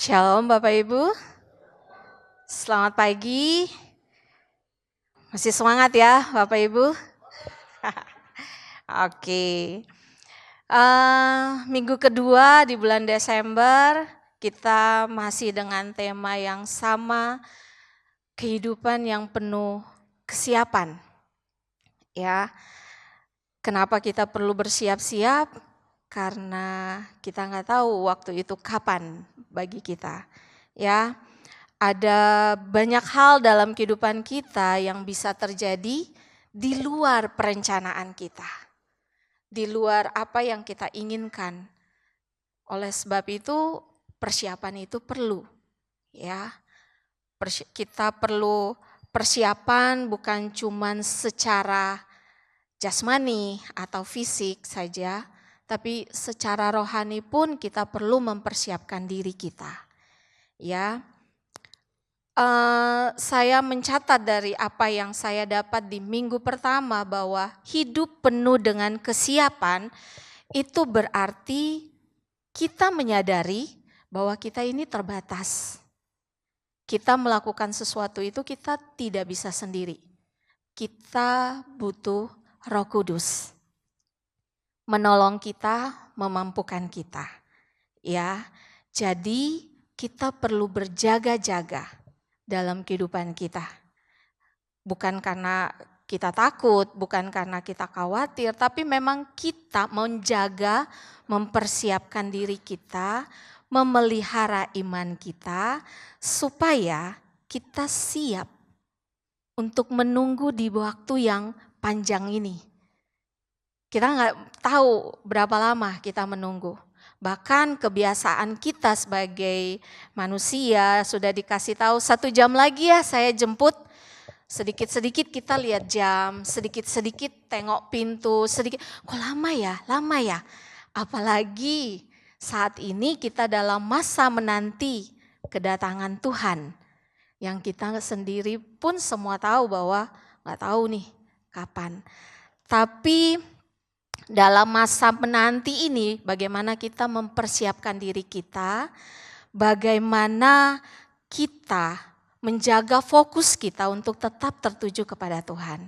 Shalom Bapak Ibu, selamat pagi. Masih semangat ya Bapak Ibu? Oke. Minggu kedua di bulan Desember kita masih dengan tema yang sama, kehidupan yang penuh kesiapan. Ya, kenapa kita perlu bersiap-siap? Karena kita nggak tahu waktu itu kapan bagi kita. Ya, ada banyak hal dalam kehidupan kita yang bisa terjadi di luar perencanaan kita, di luar apa yang kita inginkan. Oleh sebab itu persiapan itu perlu, ya. Kita perlu persiapan bukan cuma secara jasmani atau fisik saja, tapi secara rohani pun kita perlu mempersiapkan diri kita. Ya, saya mencatat dari apa yang saya dapat di minggu pertama bahwa hidup penuh dengan kesiapan itu berarti kita menyadari bahwa kita ini terbatas. Kita melakukan sesuatu itu kita tidak bisa sendiri. Kita butuh Roh Kudus menolong kita, memampukan kita. Ya, jadi kita perlu berjaga-jaga dalam kehidupan kita. Bukan karena kita takut, bukan karena kita khawatir, tapi memang kita menjaga, mempersiapkan diri kita, memelihara iman kita supaya kita siap untuk menunggu di waktu yang panjang ini. Kita nggak tahu berapa lama kita menunggu. Bahkan kebiasaan kita sebagai manusia sudah dikasih tahu 1 jam lagi ya saya jemput. Sedikit-sedikit kita lihat jam, sedikit-sedikit tengok pintu, sedikit. Kok lama ya, lama ya. Apalagi saat ini kita dalam masa menanti kedatangan Tuhan. Yang kita sendiri pun semua tahu bahwa nggak tahu nih kapan. Tapi dalam masa menanti ini bagaimana kita mempersiapkan diri kita, bagaimana kita menjaga fokus kita untuk tetap tertuju kepada Tuhan.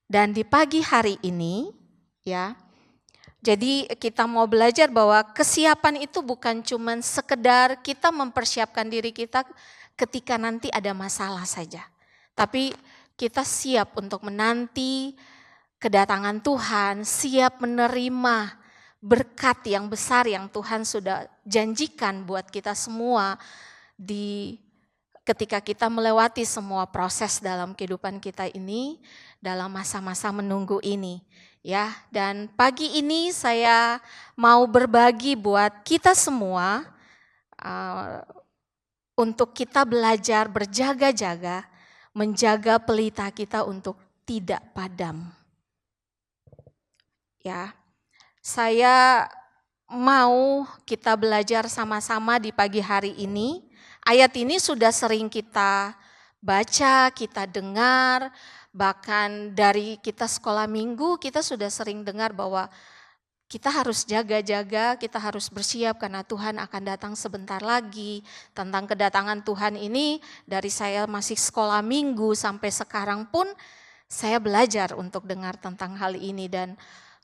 Dan di pagi hari ini ya, jadi kita mau belajar bahwa kesiapan itu bukan cuma sekedar kita mempersiapkan diri kita ketika nanti ada masalah saja. Tapi kita siap untuk menanti kedatangan Tuhan, siap menerima berkat yang besar yang Tuhan sudah janjikan buat kita semua ketika kita melewati semua proses dalam kehidupan kita ini, dalam masa-masa menunggu ini. Ya, dan pagi ini saya mau berbagi buat kita semua untuk kita belajar berjaga-jaga, menjaga pelita kita untuk tidak padam. Ya, saya mau kita belajar sama-sama di pagi hari ini. Ayat ini sudah sering kita baca, kita dengar, bahkan dari kita sekolah minggu kita sudah sering dengar bahwa kita harus jaga-jaga, kita harus bersiap karena Tuhan akan datang sebentar lagi. Tentang kedatangan Tuhan ini dari saya masih sekolah minggu sampai sekarang pun saya belajar untuk dengar tentang hal ini dan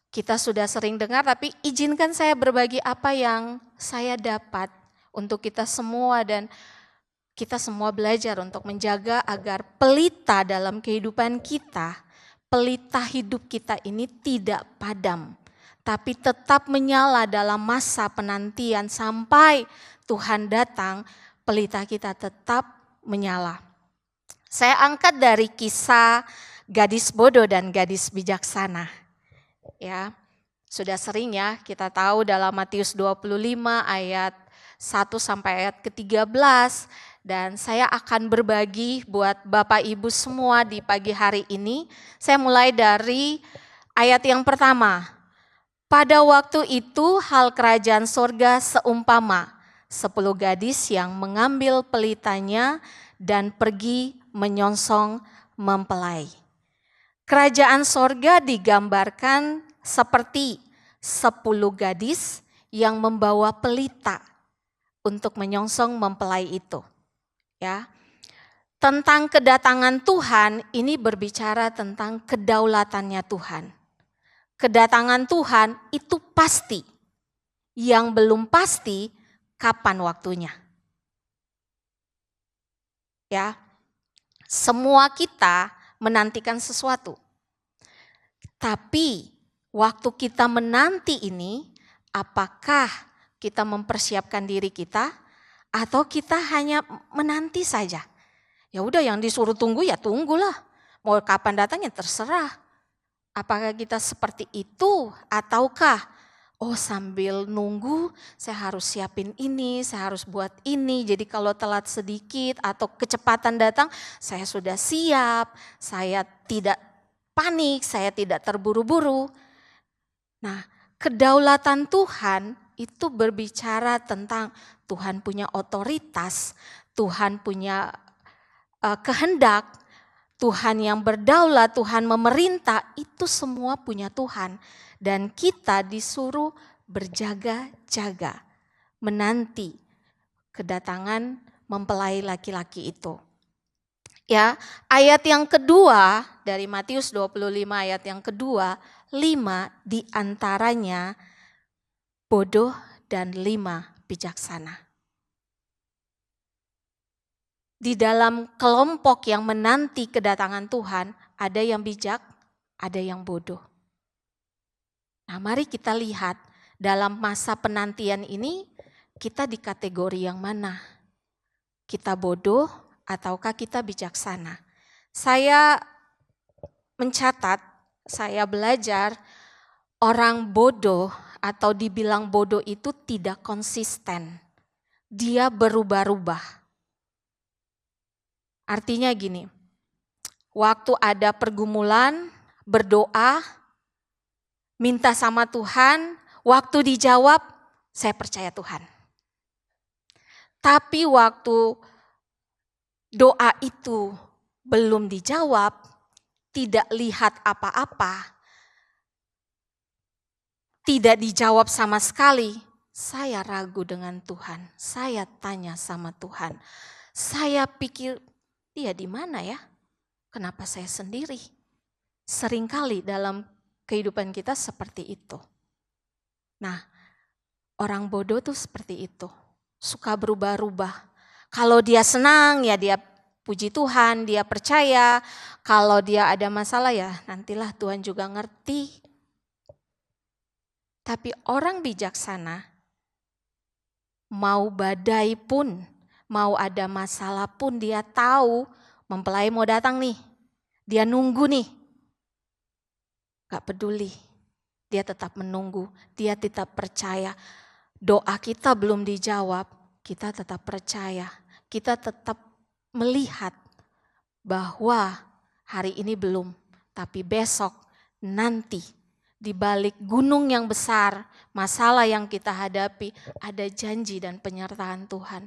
kita sudah sering dengar, tapi izinkan saya berbagi apa yang saya dapat untuk kita semua dan kita semua belajar untuk menjaga agar pelita dalam kehidupan kita, pelita hidup kita ini tidak padam, tapi tetap menyala dalam masa penantian sampai Tuhan datang, pelita kita tetap menyala. Saya angkat dari kisah gadis bodoh dan gadis bijaksana. Ya, sudah sering ya kita tahu dalam Matius 25 ayat 1 sampai ayat ke-13 dan saya akan berbagi buat Bapak Ibu semua di pagi hari ini. Saya mulai dari ayat yang pertama. Pada waktu itu hal kerajaan sorga seumpama 10 gadis yang mengambil pelitanya dan pergi menyongsong mempelai. Kerajaan sorga digambarkan seperti 10 gadis yang membawa pelita untuk menyongsong mempelai itu. Ya. Tentang kedatangan Tuhan, ini berbicara tentang kedaulatannya Tuhan. Kedatangan Tuhan itu pasti. Yang belum pasti kapan waktunya. Ya. Semua kita menantikan sesuatu. Tapi waktu kita menanti ini, apakah kita mempersiapkan diri kita atau kita hanya menanti saja? Ya udah, yang disuruh tunggu ya tunggulah. Mau kapan datangnya terserah. Apakah kita seperti itu ataukah sambil nunggu saya harus siapin ini, saya harus buat ini. Jadi kalau telat sedikit atau kecepatan datang, saya sudah siap, saya tidak panik, saya tidak terburu-buru. Nah, kedaulatan Tuhan itu berbicara tentang Tuhan punya otoritas, Tuhan punya kehendak, Tuhan yang berdaulat, Tuhan memerintah, itu semua punya Tuhan. Dan kita disuruh berjaga-jaga, menanti kedatangan mempelai laki-laki itu. Ya, ayat yang kedua dari Matius 25 ayat yang kedua, 5 diantaranya bodoh dan 5 bijaksana. Di dalam kelompok yang menanti kedatangan Tuhan, ada yang bijak, ada yang bodoh. Nah, mari kita lihat dalam masa penantian ini, kita di kategori yang mana? Kita bodoh ataukah kita bijaksana? Saya mencatat, saya belajar, orang bodoh atau dibilang bodoh itu tidak konsisten. Dia berubah-ubah. Artinya gini, waktu ada pergumulan, berdoa, minta sama Tuhan, waktu dijawab, saya percaya Tuhan. Tapi waktu doa itu belum dijawab, tidak lihat apa-apa, tidak dijawab sama sekali, saya ragu dengan Tuhan, saya tanya sama Tuhan. Saya pikir, dia di mana ya? Kenapa saya sendiri? Seringkali dalam kehidupan kita seperti itu. Nah, orang bodoh tuh seperti itu. Suka berubah-ubah. Kalau dia senang ya dia puji Tuhan, dia percaya. Kalau dia ada masalah ya nantilah Tuhan juga ngerti. Tapi orang bijaksana, mau badai pun, mau ada masalah pun dia tahu mempelai mau datang nih. Dia nunggu nih. Gak peduli. Dia tetap menunggu. Dia tetap percaya. Doa kita belum dijawab. Kita tetap percaya. Kita tetap melihat bahwa hari ini belum. Tapi besok, nanti di balik gunung yang besar, masalah yang kita hadapi, ada janji dan penyertaan Tuhan.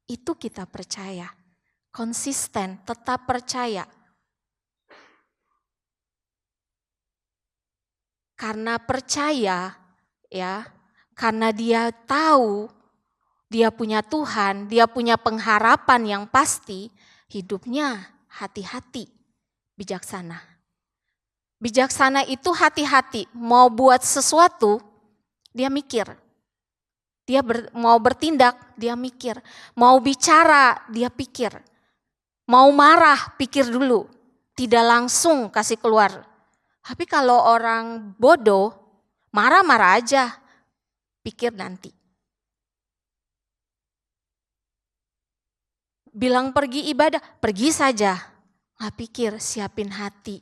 Itu kita percaya. Konsisten, tetap percaya. Karena percaya, ya, karena dia tahu dia punya Tuhan, dia punya pengharapan yang pasti, hidupnya hati-hati, bijaksana. Bijaksana itu hati-hati, mau buat sesuatu, dia mikir. Dia mau bertindak, dia mikir. Mau bicara, dia pikir. Mau marah, pikir dulu. Tidak langsung kasih keluar. Tapi kalau orang bodoh, marah-marah aja, pikir nanti. Bilang pergi ibadah, pergi saja. Nggak pikir, siapin hati.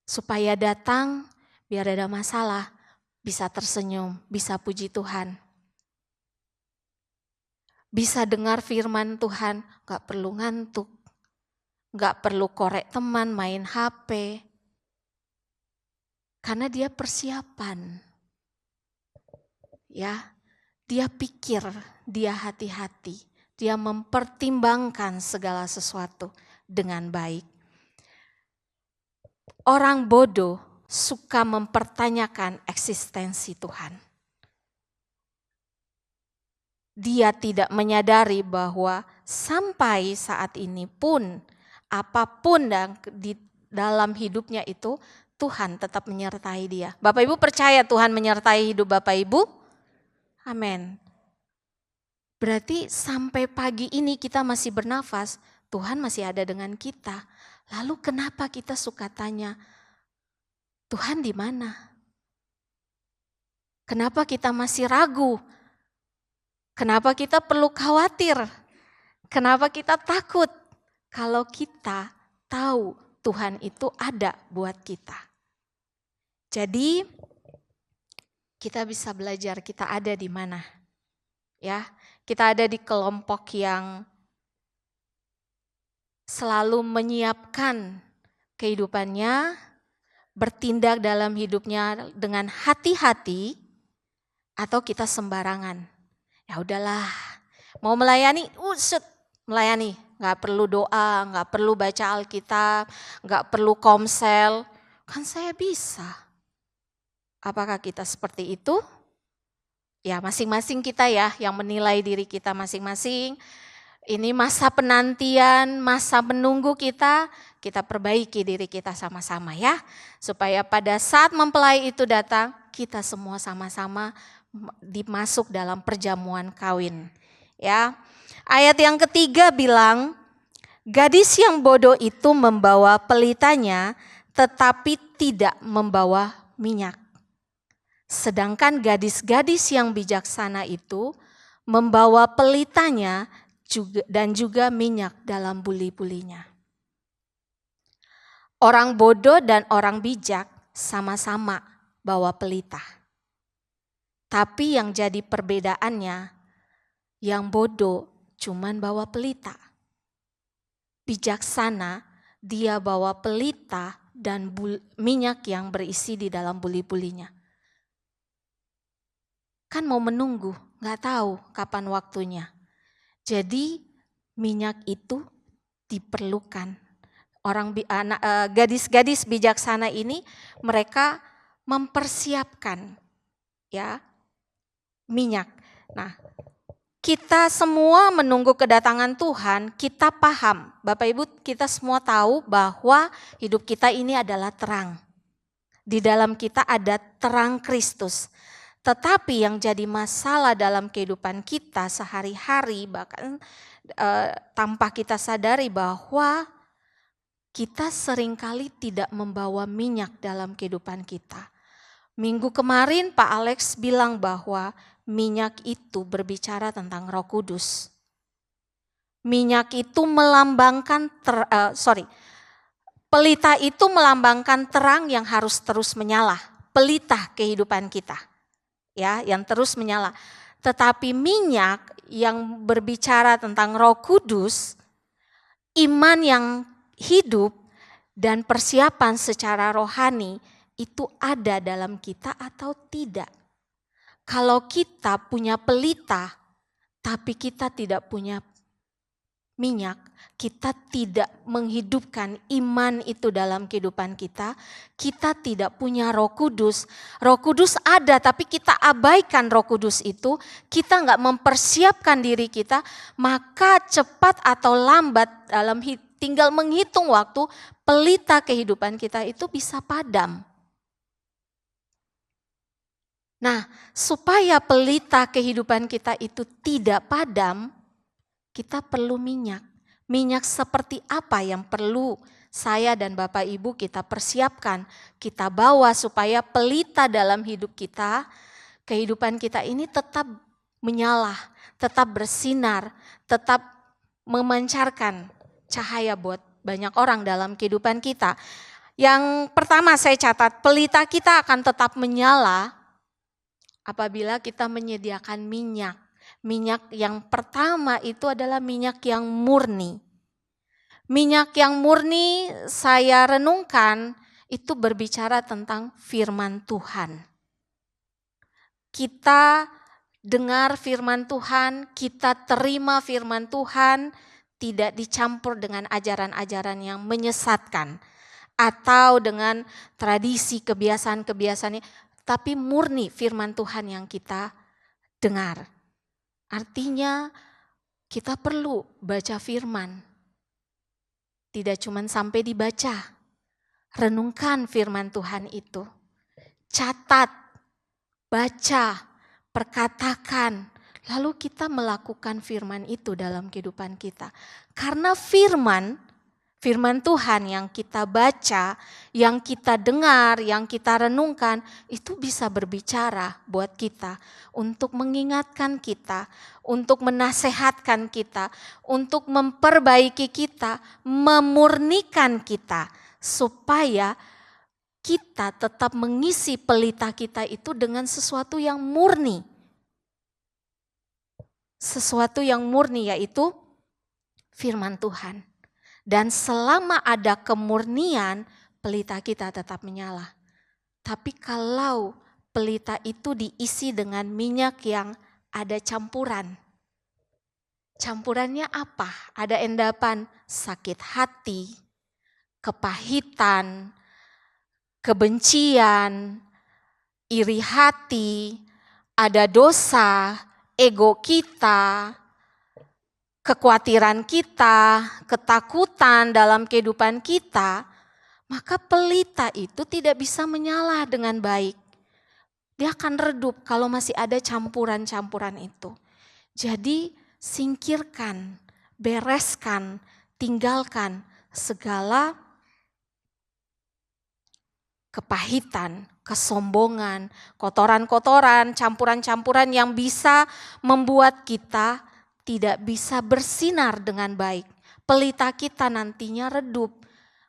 Supaya datang, biar ada masalah, bisa tersenyum, bisa puji Tuhan. Bisa dengar firman Tuhan, gak perlu ngantuk. Gak perlu korek teman, main HP. Karena dia persiapan. Ya, dia pikir, dia hati-hati. Dia mempertimbangkan segala sesuatu dengan baik. Orang bodoh suka mempertanyakan eksistensi Tuhan. dia tidak menyadari bahwa sampai saat ini pun apapun di dalam hidupnya itu Tuhan tetap menyertai dia. Bapak Ibu percaya Tuhan menyertai hidup Bapak Ibu? Amin. Berarti sampai pagi ini kita masih bernafas, Tuhan masih ada dengan kita. Lalu kenapa kita suka tanya, Tuhan di mana? Kenapa kita masih ragu? Kenapa kita perlu khawatir? Kenapa kita takut? Kalau kita tahu Tuhan itu ada buat kita. Jadi kita bisa belajar kita ada di mana. Ya, kita ada di kelompok yang selalu menyiapkan kehidupannya, bertindak dalam hidupnya dengan hati-hati, atau kita sembarangan. Ya udahlah, mau melayani, melayani. Gak perlu doa, gak perlu baca Alkitab, gak perlu komsel. Kan saya bisa. Apakah kita seperti itu? Ya masing-masing kita ya yang menilai diri kita masing-masing. Ini masa penantian, masa menunggu kita perbaiki diri kita sama-sama ya. Supaya pada saat mempelai itu datang, kita semua sama-sama dimasuk dalam perjamuan kawin. Ya. Ayat yang ketiga bilang, gadis yang bodoh itu membawa pelitanya tetapi tidak membawa minyak. Sedangkan gadis-gadis yang bijaksana itu membawa pelitanya dan juga minyak dalam buli-bulinya. Orang bodoh dan orang bijak sama-sama bawa pelita. Tapi yang jadi perbedaannya, yang bodoh cuman bawa pelita. Bijaksana dia bawa pelita dan minyak yang berisi di dalam buli-bulinya. Kan mau menunggu, gak tahu kapan waktunya. Jadi minyak itu diperlukan. Gadis-gadis bijaksana ini mereka mempersiapkan ya minyak. Nah, kita semua menunggu kedatangan Tuhan, kita paham. Bapak Ibu, kita semua tahu bahwa hidup kita ini adalah terang. Di dalam kita ada terang Kristus. Tetapi yang jadi masalah dalam kehidupan kita sehari-hari, bahkan tanpa kita sadari bahwa kita seringkali tidak membawa minyak dalam kehidupan kita. Minggu kemarin Pak Alex bilang bahwa minyak itu berbicara tentang Roh Kudus. Minyak itu melambangkan, pelita itu melambangkan terang yang harus terus menyala. Pelita kehidupan kita, ya, yang terus menyala. Tetapi minyak yang berbicara tentang Roh Kudus, iman yang hidup dan persiapan secara rohani itu ada dalam kita atau tidak. Kalau kita punya pelita, tapi kita tidak punya minyak, kita tidak menghidupkan iman itu dalam kehidupan kita, kita tidak punya Roh Kudus. Roh Kudus ada, tapi kita abaikan Roh Kudus itu, kita nggak mempersiapkan diri kita, maka cepat atau lambat tinggal menghitung waktu, pelita kehidupan kita itu bisa padam. Nah, supaya pelita kehidupan kita itu tidak padam, kita perlu minyak. Minyak seperti apa yang perlu saya dan Bapak Ibu kita persiapkan, kita bawa supaya pelita dalam hidup kita, kehidupan kita ini tetap menyala, tetap bersinar, tetap memancarkan cahaya buat banyak orang dalam kehidupan kita. Yang pertama saya catat, pelita kita akan tetap menyala apabila kita menyediakan minyak. Minyak yang pertama itu adalah minyak yang murni. Minyak yang murni saya renungkan itu berbicara tentang firman Tuhan. Kita dengar firman Tuhan, kita terima firman Tuhan, tidak dicampur dengan ajaran-ajaran yang menyesatkan. Atau dengan tradisi, kebiasaan-kebiasaan, tapi murni firman Tuhan yang kita dengar. Artinya kita perlu baca firman. Tidak cuma sampai dibaca, renungkan firman Tuhan itu. Catat, baca, perkatakan, lalu kita melakukan firman itu dalam kehidupan kita. Karena firman Tuhan yang kita baca, yang kita dengar, yang kita renungkan, itu bisa berbicara buat kita, untuk mengingatkan kita, untuk menasehatkan kita, untuk memperbaiki kita, memurnikan kita, supaya kita tetap mengisi pelita kita itu dengan sesuatu yang murni. Sesuatu yang murni, yaitu firman Tuhan. Dan selama ada kemurnian, pelita kita tetap menyala. Tapi kalau pelita itu diisi dengan minyak yang ada campuran. Campurannya apa? Ada endapan sakit hati, kepahitan, kebencian, iri hati, ada dosa, ego kita, kekhawatiran kita, ketakutan dalam kehidupan kita, maka pelita itu tidak bisa menyala dengan baik. Dia akan redup kalau masih ada campuran-campuran itu. Jadi singkirkan, bereskan, tinggalkan segala kepahitan, kesombongan, kotoran-kotoran, campuran-campuran yang bisa membuat kita tidak bisa bersinar dengan baik. Pelita kita nantinya redup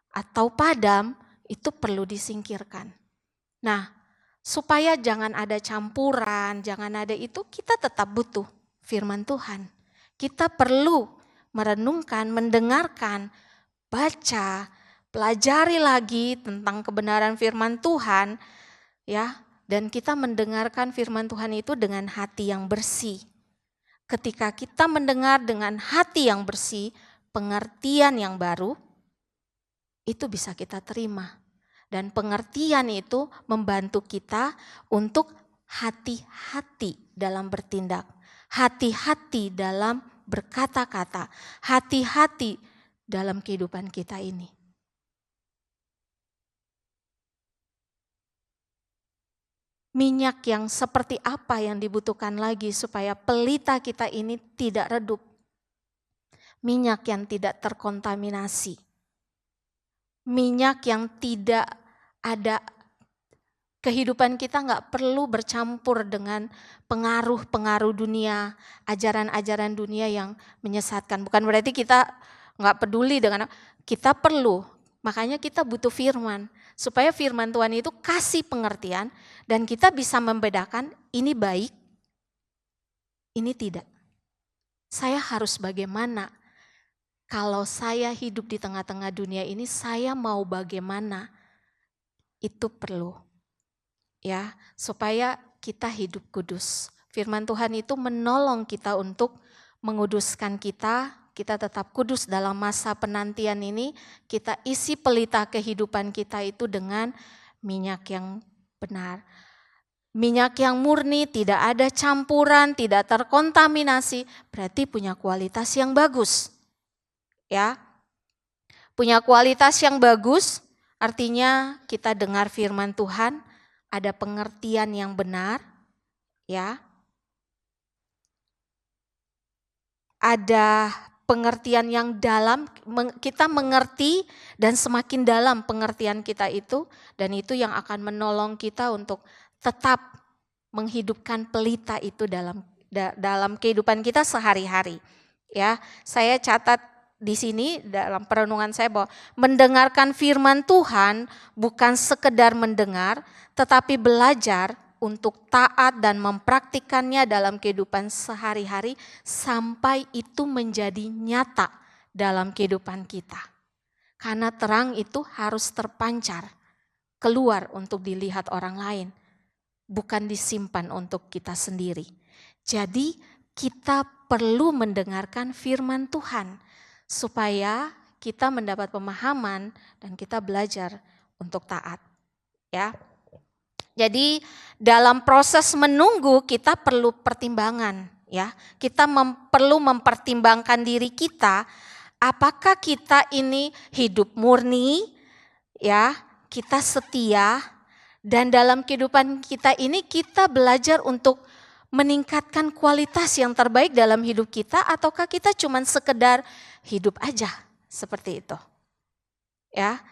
atau padam, itu perlu disingkirkan. Nah, supaya jangan ada campuran, jangan ada itu, kita tetap butuh firman Tuhan. Kita perlu merenungkan, mendengarkan, baca, pelajari lagi tentang kebenaran firman Tuhan, ya. Dan kita mendengarkan firman Tuhan itu dengan hati yang bersih. Ketika kita mendengar dengan hati yang bersih, pengertian yang baru, itu bisa kita terima. Dan pengertian itu membantu kita untuk hati-hati dalam bertindak. Hati-hati dalam berkata-kata. Hati-hati dalam kehidupan kita ini. Minyak yang seperti apa yang dibutuhkan lagi supaya pelita kita ini tidak redup? Minyak yang tidak terkontaminasi. Minyak yang tidak ada, kehidupan kita nggak perlu bercampur dengan pengaruh-pengaruh dunia, ajaran-ajaran dunia yang menyesatkan. Bukan berarti kita nggak peduli dengan, kita perlu. Makanya kita butuh firman. Supaya firman Tuhan itu kasih pengertian dan kita bisa membedakan ini baik, ini tidak. Saya harus bagaimana? Kalau saya hidup di tengah-tengah dunia ini, saya mau bagaimana? Itu perlu. Ya, supaya kita hidup kudus. Firman Tuhan itu menolong kita untuk menguduskan kita tetap kudus dalam masa penantian ini, kita isi pelita kehidupan kita itu dengan minyak yang benar. Minyak yang murni, tidak ada campuran, tidak terkontaminasi, berarti punya kualitas yang bagus. Ya. Punya kualitas yang bagus, artinya kita dengar firman Tuhan, ada pengertian yang benar, ya. Ada pengertian yang dalam, kita mengerti dan semakin dalam pengertian kita itu, dan itu yang akan menolong kita untuk tetap menghidupkan pelita itu dalam kehidupan kita sehari-hari. Ya, saya catat di sini dalam perenungan saya bahwa mendengarkan firman Tuhan bukan sekedar mendengar, tetapi belajar untuk taat dan mempraktikannya dalam kehidupan sehari-hari sampai itu menjadi nyata dalam kehidupan kita. Karena terang itu harus terpancar, keluar untuk dilihat orang lain, bukan disimpan untuk kita sendiri. Jadi kita perlu mendengarkan firman Tuhan supaya kita mendapat pemahaman dan kita belajar untuk taat. Ya. Jadi dalam proses menunggu kita perlu pertimbangan. ya. Kita perlu mempertimbangkan diri kita, apakah kita ini hidup murni, ya, kita setia, dan dalam kehidupan kita ini kita belajar untuk meningkatkan kualitas yang terbaik dalam hidup kita, ataukah kita cuma sekedar hidup aja seperti itu. Ya.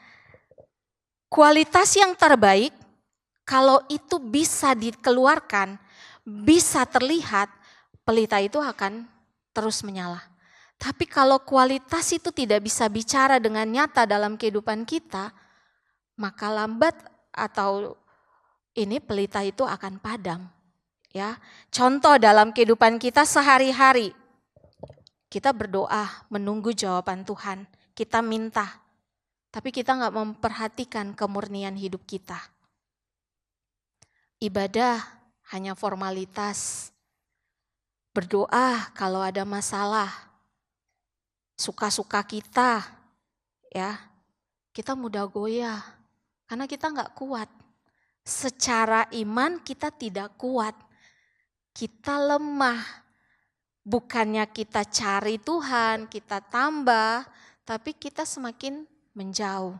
Kualitas yang terbaik kalau itu bisa dikeluarkan, bisa terlihat, pelita itu akan terus menyala. Tapi kalau kualitas itu tidak bisa bicara dengan nyata dalam kehidupan kita, maka lambat atau ini pelita itu akan padam. Ya, contoh dalam kehidupan kita sehari-hari, kita berdoa menunggu jawaban Tuhan, kita minta, tapi kita nggak memperhatikan kemurnian hidup kita. Ibadah hanya formalitas, berdoa kalau ada masalah, suka-suka kita, ya kita mudah goyah karena kita nggak kuat. Secara iman kita tidak kuat, kita lemah. Bukannya kita cari Tuhan, kita tambah, tapi kita semakin menjauh.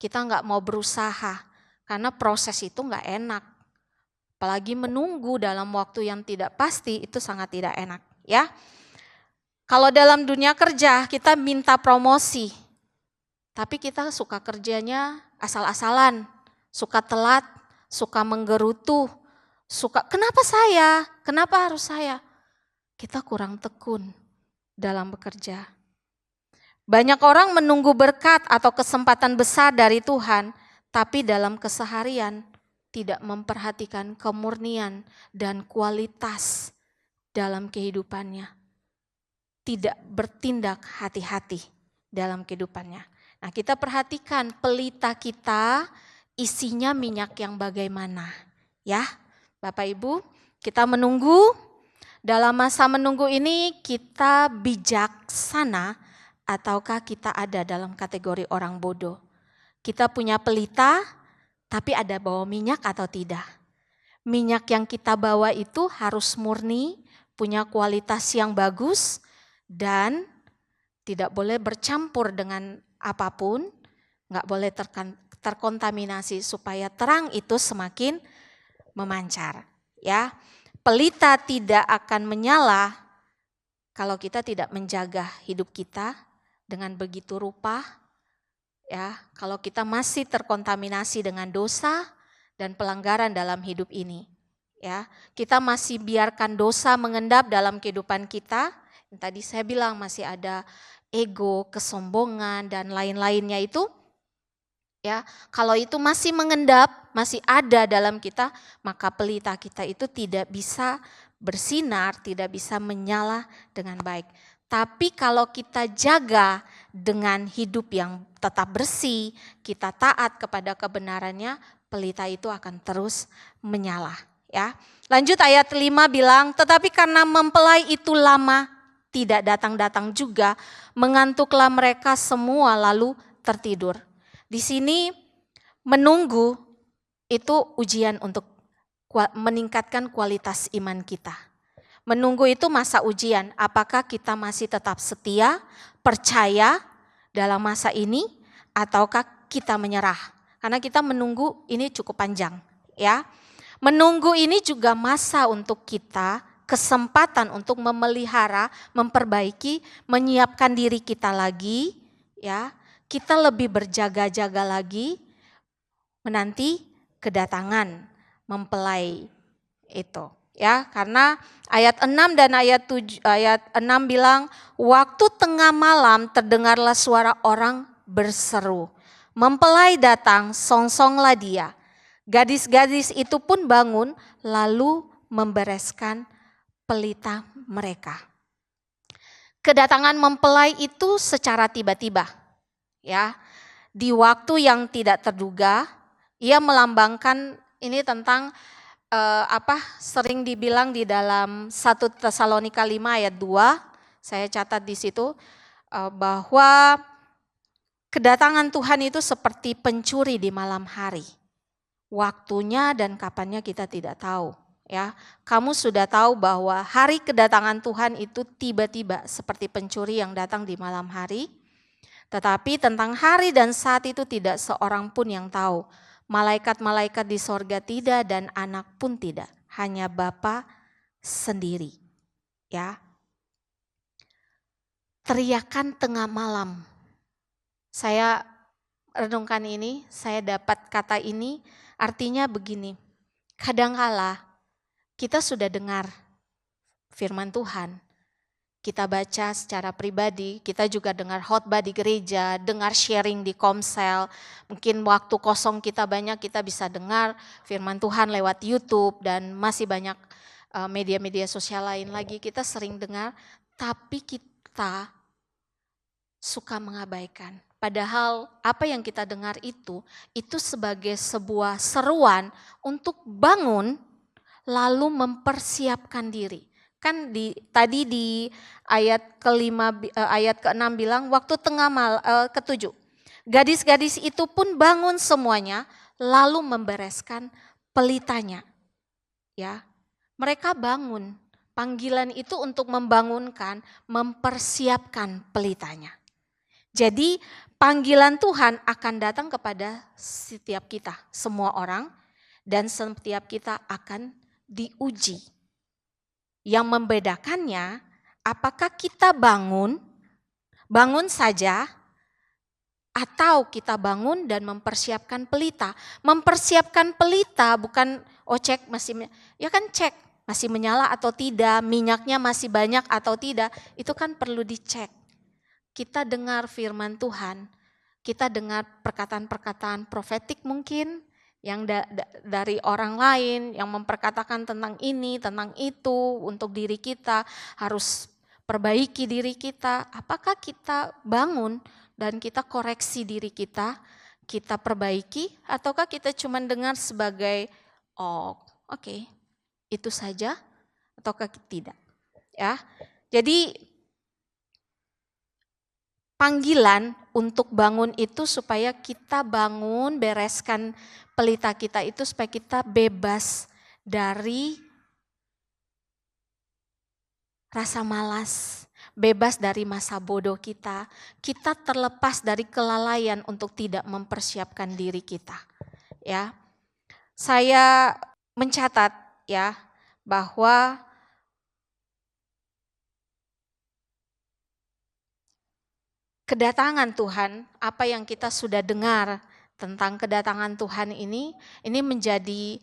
Kita nggak mau berusaha karena proses itu nggak enak. Apalagi menunggu dalam waktu yang tidak pasti itu sangat tidak enak, ya. Kalau dalam dunia kerja kita minta promosi, tapi kita suka kerjanya asal-asalan, suka telat, suka menggerutu, suka kenapa saya? Kenapa harus saya? Kita kurang tekun dalam bekerja. Banyak orang menunggu berkat atau kesempatan besar dari Tuhan, tapi dalam keseharian tidak memperhatikan kemurnian dan kualitas dalam kehidupannya. Tidak bertindak hati-hati dalam kehidupannya. Nah, kita perhatikan pelita kita isinya minyak yang bagaimana. Ya, Bapak Ibu, kita menunggu. Dalam masa menunggu ini kita bijaksana ataukah kita ada dalam kategori orang bodoh? Kita punya pelita, tapi ada bawa minyak atau tidak? Minyak yang kita bawa itu harus murni, punya kualitas yang bagus, dan tidak boleh bercampur dengan apapun, nggak boleh terkontaminasi supaya terang itu semakin memancar. Ya, pelita tidak akan menyala kalau kita tidak menjaga hidup kita dengan begitu rupa, ya, kalau kita masih terkontaminasi dengan dosa dan pelanggaran dalam hidup ini, ya, kita masih biarkan dosa mengendap dalam kehidupan kita. Yang tadi saya bilang masih ada ego, kesombongan dan lain-lainnya itu, ya, kalau itu masih mengendap, masih ada dalam kita, maka pelita kita itu tidak bisa bersinar, tidak bisa menyala dengan baik. Tapi kalau kita jaga dengan hidup yang tetap bersih, kita taat kepada kebenarannya, pelita itu akan terus menyala. Ya, lanjut ayat 5 bilang, tetapi karena mempelai itu lama, tidak datang-datang juga, mengantuklah mereka semua lalu tertidur. Di sini menunggu itu ujian untuk meningkatkan kualitas iman kita. Menunggu itu masa ujian, apakah kita masih tetap setia, percaya dalam masa ini, ataukah kita menyerah. Karena kita menunggu ini cukup panjang, ya. Menunggu ini juga masa untuk kita, kesempatan untuk memelihara, memperbaiki, menyiapkan diri kita lagi, ya. Kita lebih berjaga-jaga lagi menanti kedatangan mempelai itu. Ya, karena ayat 6 dan ayat 6 bilang, waktu tengah malam terdengarlah suara orang berseru. Mempelai datang, songsonglah dia. Gadis-gadis itu pun bangun lalu membereskan pelita mereka. Kedatangan mempelai itu secara tiba-tiba. Ya, di waktu yang tidak terduga, ia melambangkan ini tentang sering dibilang di dalam 1 Tesalonika 5 ayat 2, saya catat di situ bahwa kedatangan Tuhan itu seperti pencuri di malam hari. Waktunya dan kapannya kita tidak tahu, Ya, kamu sudah tahu bahwa hari kedatangan Tuhan itu tiba-tiba seperti pencuri yang datang di malam hari. Tetapi tentang hari dan saat itu tidak seorang pun yang tahu. Malaikat-malaikat di sorga tidak dan anak pun tidak. Hanya Bapa sendiri. Ya. Teriakan tengah malam. Saya renungkan ini, saya dapat kata ini, artinya begini. Kadangkala kita sudah dengar firman Tuhan, kita baca secara pribadi, kita juga dengar khotbah di gereja, dengar sharing di Komsel, mungkin waktu kosong kita banyak, kita bisa dengar firman Tuhan lewat YouTube dan masih banyak media-media sosial lain lagi, kita sering dengar, tapi kita suka mengabaikan. Padahal apa yang kita dengar itu sebagai sebuah seruan untuk bangun lalu mempersiapkan diri. Kan tadi di ayat ayat ke-6 bilang waktu tengah ke-7. Gadis-gadis itu pun bangun semuanya lalu membereskan pelitanya. Ya. Mereka bangun. Panggilan itu untuk membangunkan, mempersiapkan pelitanya. Jadi panggilan Tuhan akan datang kepada setiap kita, semua orang, dan setiap kita akan diuji. Yang membedakannya, apakah kita bangun saja, atau kita bangun dan mempersiapkan pelita. Mempersiapkan pelita bukan cek masih, ya kan cek masih menyala atau tidak, minyaknya masih banyak atau tidak, itu kan perlu dicek. Kita dengar firman Tuhan, kita dengar perkataan-perkataan profetik mungkin, yang dari orang lain yang memperkatakan tentang ini, tentang itu, untuk diri kita harus perbaiki diri kita. Apakah kita bangun dan kita koreksi diri kita perbaiki, ataukah kita cuma dengar sebagai oke, itu saja, ataukah tidak? Ya, jadi panggilan untuk bangun itu supaya kita bangun, bereskan pelita kita itu supaya kita bebas dari rasa malas, bebas dari masa bodoh kita. Kita terlepas dari kelalaian untuk tidak mempersiapkan diri kita. Ya, saya mencatat ya bahwa kedatangan Tuhan, apa yang kita sudah dengar tentang kedatangan Tuhan ini menjadi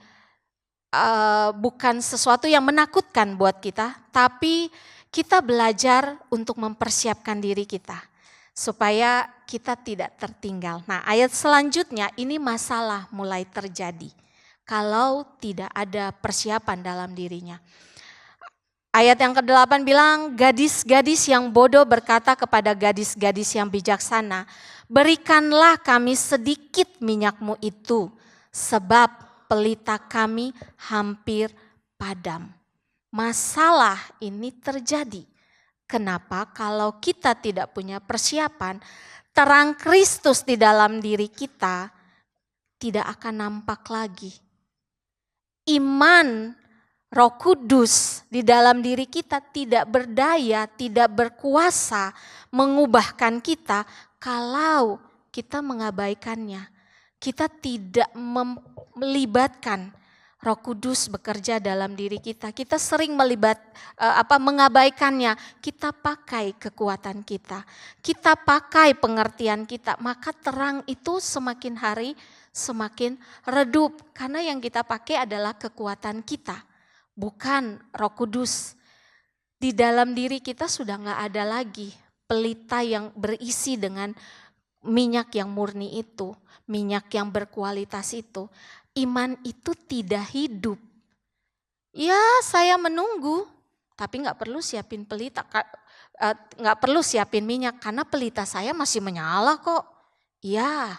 bukan sesuatu yang menakutkan buat kita, tapi kita belajar untuk mempersiapkan diri kita supaya kita tidak tertinggal. Nah, ayat selanjutnya ini masalah mulai terjadi kalau tidak ada persiapan dalam dirinya. Ayat yang ke-8 bilang, gadis-gadis yang bodoh berkata kepada gadis-gadis yang bijaksana, berikanlah kami sedikit minyakmu itu, sebab pelita kami hampir padam. Masalah ini terjadi. Kenapa? Kalau kita tidak punya persiapan, terang Kristus di dalam diri kita tidak akan nampak lagi. Iman Roh Kudus di dalam diri kita tidak berdaya, tidak berkuasa mengubahkan kita kalau kita mengabaikannya. Kita tidak melibatkan Roh Kudus bekerja dalam diri kita. Kita sering mengabaikannya. Kita pakai kekuatan kita. Kita pakai pengertian kita. Maka terang itu semakin hari semakin redup. Karena yang kita pakai adalah kekuatan kita. Bukan Roh Kudus. Di dalam diri kita sudah gak ada lagi pelita yang berisi dengan minyak yang murni itu, minyak yang berkualitas itu. Iman itu tidak hidup. Ya, saya menunggu, tapi gak perlu siapin pelita, gak perlu siapin minyak karena pelita saya masih menyala kok. Ya,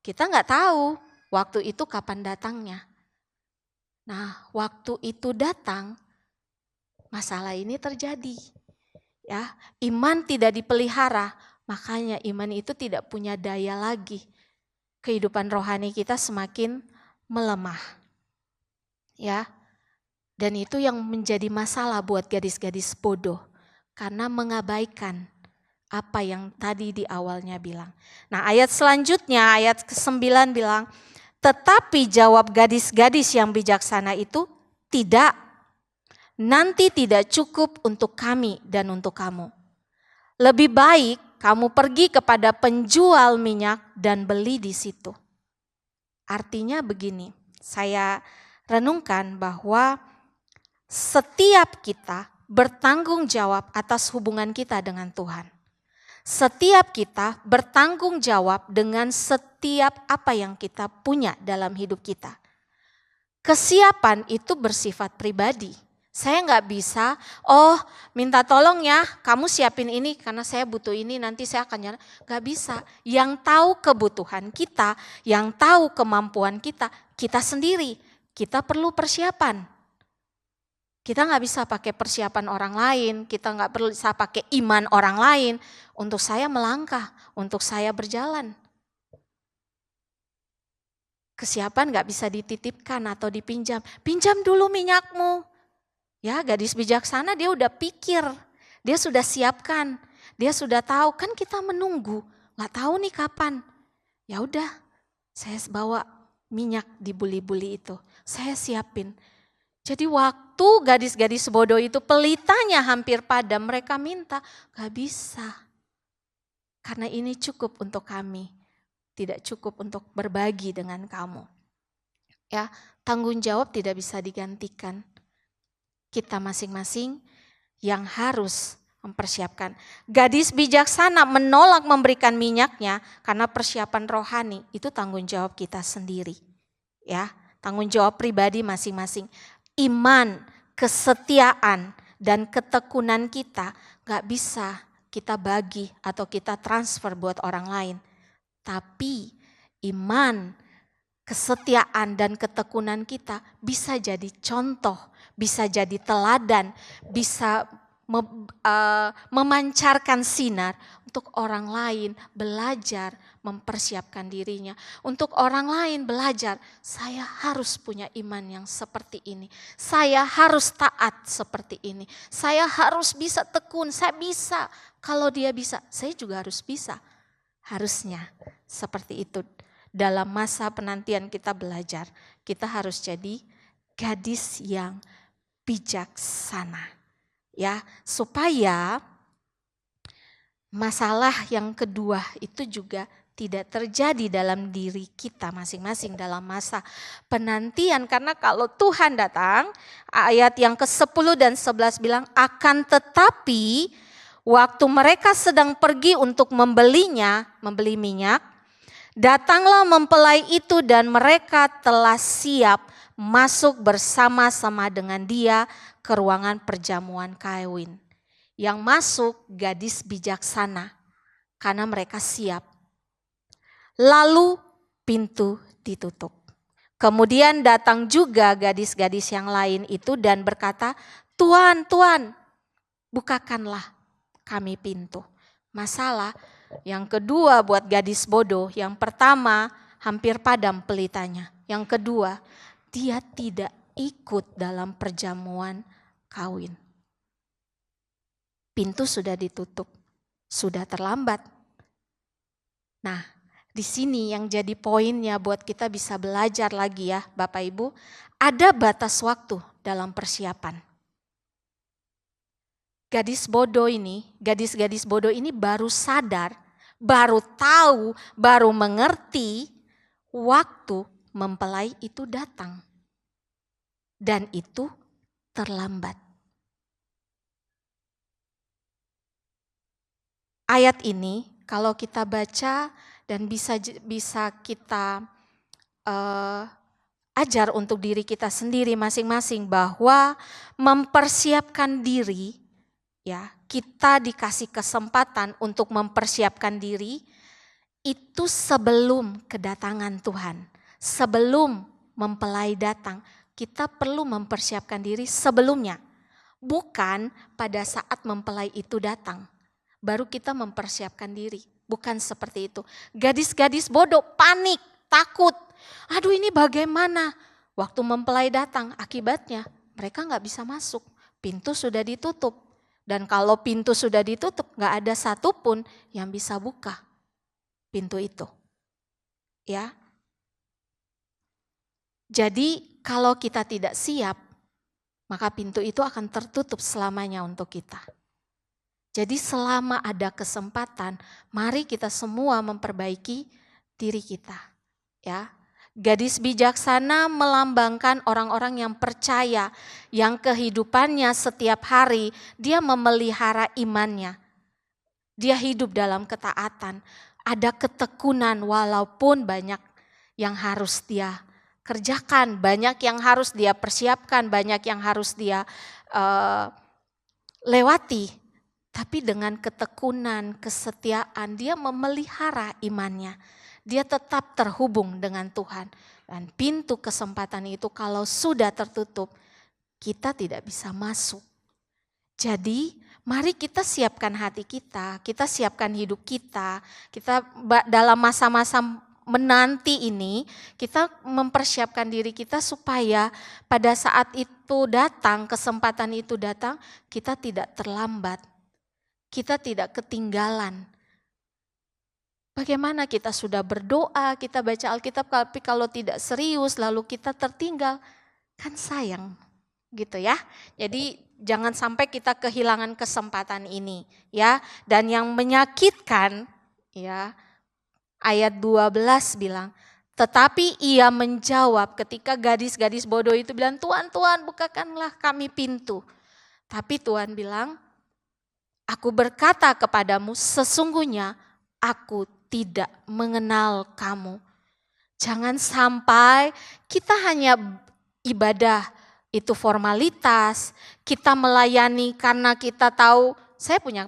kita gak tahu waktu itu kapan datangnya. Nah, waktu itu datang, masalah ini terjadi. Ya, iman tidak dipelihara, makanya iman itu tidak punya daya lagi. Kehidupan rohani kita semakin melemah. Ya. Dan itu yang menjadi masalah buat gadis-gadis bodoh. Karena mengabaikan apa yang tadi di awalnya bilang. Nah ayat selanjutnya, ayat ke-9 bilang, tetapi jawab gadis-gadis yang bijaksana itu, tidak. Nanti tidak cukup untuk kami dan untuk kamu. Lebih baik kamu pergi kepada penjual minyak dan beli di situ. Artinya begini, saya renungkan bahwa setiap kita bertanggung jawab atas hubungan kita dengan Tuhan. Setiap kita bertanggung jawab dengan setiap apa yang kita punya dalam hidup kita. Kesiapan itu bersifat pribadi. Saya nggak bisa, minta tolong ya, kamu siapin ini karena saya butuh ini, nanti saya akan nyala. Nggak bisa. Yang tahu kebutuhan kita, yang tahu kemampuan kita sendiri. Kita perlu persiapan. Kita nggak bisa pakai persiapan orang lain, kita nggak bisa pakai iman orang lain untuk saya melangkah, untuk saya berjalan. Kesiapan nggak bisa dititipkan atau dipinjam. Pinjam dulu minyakmu. Ya, gadis bijaksana dia udah pikir, dia sudah siapkan, dia sudah tahu. Kan kita menunggu, nggak tahu nih kapan. Ya udah, saya bawa minyak di buli-buli itu, saya siapin. Jadi waktu gadis-gadis bodoh itu pelitanya hampir padam, mereka minta, gak bisa. Karena ini cukup untuk kami, tidak cukup untuk berbagi dengan kamu. Ya, tanggung jawab tidak bisa digantikan. Kita masing-masing yang harus mempersiapkan. Gadis bijaksana menolak memberikan minyaknya karena persiapan rohani, itu tanggung jawab kita sendiri. Ya, tanggung jawab pribadi masing-masing. Iman, kesetiaan, dan ketekunan kita gak bisa kita bagi atau kita transfer buat orang lain. Tapi iman, kesetiaan, dan ketekunan kita bisa jadi contoh, bisa jadi teladan, bisa memancarkan sinar untuk orang lain belajar mempersiapkan dirinya. Untuk orang lain belajar, saya harus punya iman yang seperti ini. Saya harus taat seperti ini. Saya harus bisa tekun, saya bisa. Kalau dia bisa, saya juga harus bisa. Harusnya seperti itu. Dalam masa penantian kita belajar, kita harus jadi gadis yang bijaksana. Ya, supaya masalah yang kedua itu juga tidak terjadi dalam diri kita masing-masing dalam masa penantian. Karena kalau Tuhan datang, ayat yang ke-10 dan 11 bilang, akan tetapi waktu mereka sedang pergi untuk membeli minyak, datanglah mempelai itu dan mereka telah siap masuk bersama-sama dengan dia ke ruangan perjamuan kawin. Yang masuk gadis bijaksana karena mereka siap. Lalu pintu ditutup. Kemudian datang juga gadis-gadis yang lain itu dan berkata, Tuan, Tuan, bukakanlah kami pintu. Masalah yang kedua buat gadis bodoh, yang pertama hampir padam pelitanya. Yang kedua, dia tidak ikut dalam perjamuan kawin. Pintu sudah ditutup, sudah terlambat. Nah, di sini yang jadi poinnya buat kita bisa belajar lagi ya Bapak Ibu, ada batas waktu dalam persiapan. Gadis gadis-gadis bodoh ini baru sadar, baru tahu, baru mengerti waktu mempelai itu datang. Dan itu terlambat. Ayat ini kalau kita baca dan bisa kita ajar untuk diri kita sendiri masing-masing bahwa mempersiapkan diri, ya, kita dikasih kesempatan untuk mempersiapkan diri itu sebelum kedatangan Tuhan. Sebelum mempelai datang, kita perlu mempersiapkan diri sebelumnya. Bukan pada saat mempelai itu datang, baru kita mempersiapkan diri. Bukan seperti itu. Gadis-gadis bodoh panik, takut. Aduh ini bagaimana? Waktu mempelai datang, akibatnya mereka nggak bisa masuk. Pintu sudah ditutup. Dan kalau pintu sudah ditutup, nggak ada satupun yang bisa buka pintu itu. Ya. Jadi kalau kita tidak siap, maka pintu itu akan tertutup selamanya untuk kita. Jadi selama ada kesempatan, mari kita semua memperbaiki diri kita. Ya. Gadis bijaksana melambangkan orang-orang yang percaya, yang kehidupannya setiap hari dia memelihara imannya. Dia hidup dalam ketaatan, ada ketekunan walaupun banyak yang harus dia kerjakan, banyak yang harus dia persiapkan, banyak yang harus dia lewati. Tapi dengan ketekunan, kesetiaan, dia memelihara imannya. Dia tetap terhubung dengan Tuhan. Dan pintu kesempatan itu kalau sudah tertutup, kita tidak bisa masuk. Jadi mari kita siapkan hati kita siapkan hidup kita dalam masa-masa menanti ini, kita mempersiapkan diri kita supaya pada saat itu datang, kesempatan itu datang, kita tidak terlambat, kita tidak ketinggalan. Bagaimana kita sudah berdoa, kita baca Alkitab, tapi kalau tidak serius lalu kita tertinggal, kan sayang gitu ya. Jadi jangan sampai kita kehilangan kesempatan ini ya. Dan yang menyakitkan ya, ayat 12 bilang, tetapi ia menjawab ketika gadis-gadis bodoh itu bilang, Tuhan, Tuhan bukakanlah kami pintu. Tapi Tuhan bilang, aku berkata kepadamu sesungguhnya aku tidak mengenal kamu. Jangan sampai kita hanya ibadah itu formalitas, kita melayani karena kita tahu saya punya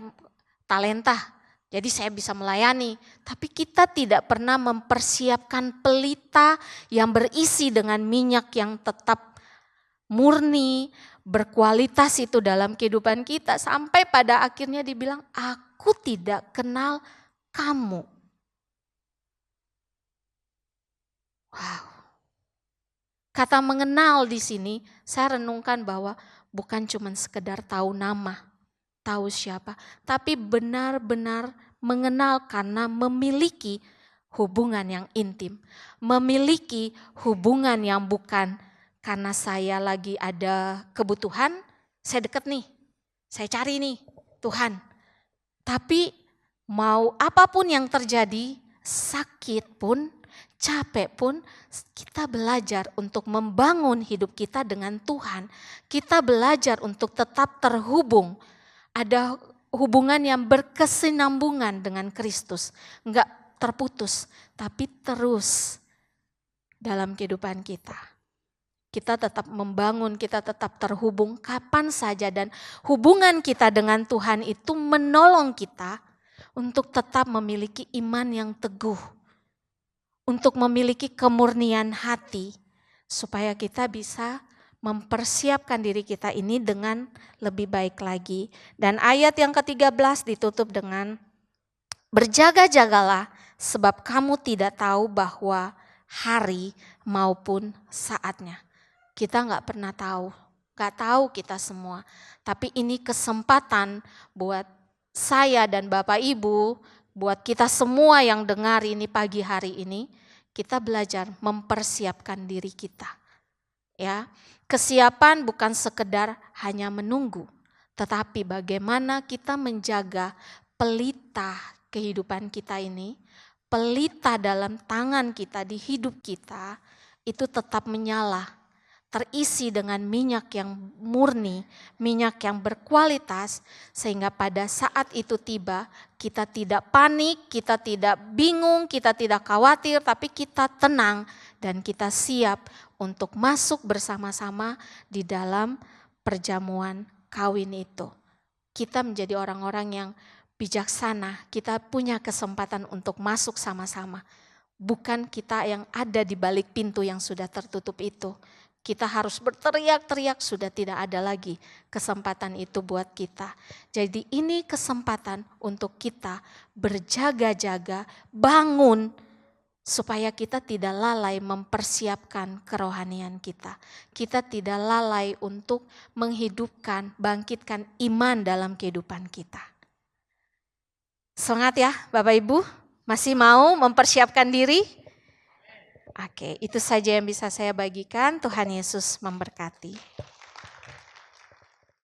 talenta, jadi saya bisa melayani. Tapi kita tidak pernah mempersiapkan pelita yang berisi dengan minyak yang tetap murni, berkualitas itu dalam kehidupan kita. Sampai pada akhirnya dibilang, aku tidak kenal kamu. Wow. Kata mengenal di sini, saya renungkan bahwa bukan cuma sekedar tahu nama, tahu siapa, tapi benar-benar mengenal karena memiliki hubungan yang intim. Memiliki hubungan yang bukan karena saya lagi ada kebutuhan, saya deket nih, saya cari nih Tuhan. Tapi mau apapun yang terjadi, sakit pun, capek pun, kita belajar untuk membangun hidup kita dengan Tuhan. Kita belajar untuk tetap terhubung. Ada hubungan yang berkesinambungan dengan Kristus. Enggak terputus, tapi terus dalam kehidupan kita. Kita tetap membangun, kita tetap terhubung kapan saja. Dan hubungan kita dengan Tuhan itu menolong kita untuk tetap memiliki iman yang teguh. Untuk memiliki kemurnian hati, supaya kita bisa mempersiapkan diri kita ini dengan lebih baik lagi. Dan ayat yang ke-13 ditutup dengan, berjaga-jagalah sebab kamu tidak tahu bahwa hari maupun saatnya. Kita gak pernah tahu, gak tahu kita semua. Tapi ini kesempatan buat saya dan Bapak Ibu, buat kita semua yang dengar ini pagi hari ini, kita belajar mempersiapkan diri kita. Ya, kesiapan bukan sekedar hanya menunggu, tetapi bagaimana kita menjaga pelita kehidupan kita ini, pelita dalam tangan kita di hidup kita itu tetap menyala, terisi dengan minyak yang murni, minyak yang berkualitas, sehingga pada saat itu tiba, kita tidak panik, kita tidak bingung, kita tidak khawatir, tapi kita tenang dan kita siap untuk masuk bersama-sama di dalam perjamuan kawin itu. Kita menjadi orang-orang yang bijaksana, kita punya kesempatan untuk masuk sama-sama. Bukan kita yang ada di balik pintu yang sudah tertutup itu. Kita harus berteriak-teriak, sudah tidak ada lagi kesempatan itu buat kita. Jadi ini kesempatan untuk kita berjaga-jaga, bangun supaya kita tidak lalai mempersiapkan kerohanian kita. Kita tidak lalai untuk menghidupkan, bangkitkan iman dalam kehidupan kita. Semangat ya Bapak Ibu, masih mau mempersiapkan diri? Oke, itu saja yang bisa saya bagikan. Tuhan Yesus memberkati.